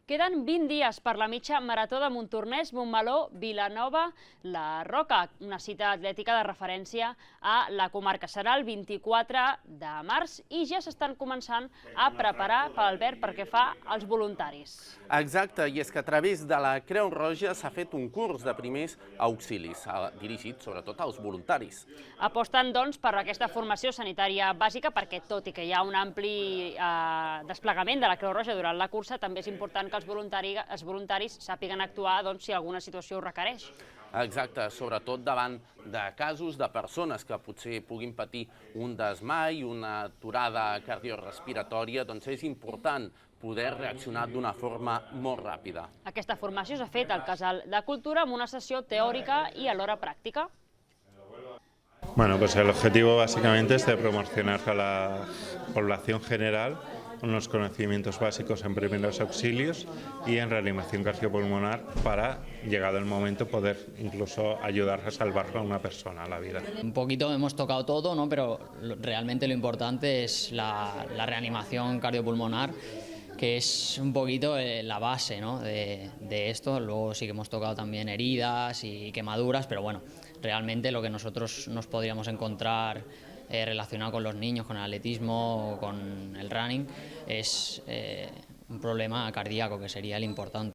Queden 20 dies per la mitja marató de Montornès, Montmeló, Vilanova, la Roca, una cita atlètica de referència a la comarca. Serà el 24 de març i ja s'estan començant a preparar per Albert perquè fa als voluntaris. Exacte, i és que a través de la Creu Roja s'ha fet un curs de primers auxilis, dirigit sobretot als voluntaris. Aposten, doncs, per aquesta formació sanitària bàsica perquè, tot i que hi ha un ampli desplegament de la Creu Roja durant la cursa, també és important que els voluntaris sàpiguen actuar si alguna situació ho requereix. Exacte, sobretot davant de casos de persones que potser puguin patir un desmai, una aturada cardiorrespiratòria, doncs és important poder reaccionar d'una forma molt ràpida. Aquesta formació s'ha fet al Casal de Cultura amb una sessió teòrica i alhora pràctica. Bueno, pues el objetivo básicamente es de promocionar a la población general unos conocimientos básicos en primeros auxilios y en reanimación cardiopulmonar para, llegado el momento, poder incluso ayudar a salvar a una persona la vida. Un poquito hemos tocado todo, ¿no? Pero realmente lo importante es la reanimación cardiopulmonar, que es un poquito la base, ¿no? de esto. Luego sí que hemos tocado también heridas y quemaduras, pero bueno, realmente lo que nosotros nos podríamos encontrar relacionado con los niños, con el atletismo o con el running, es un problema cardíaco, que sería el importante.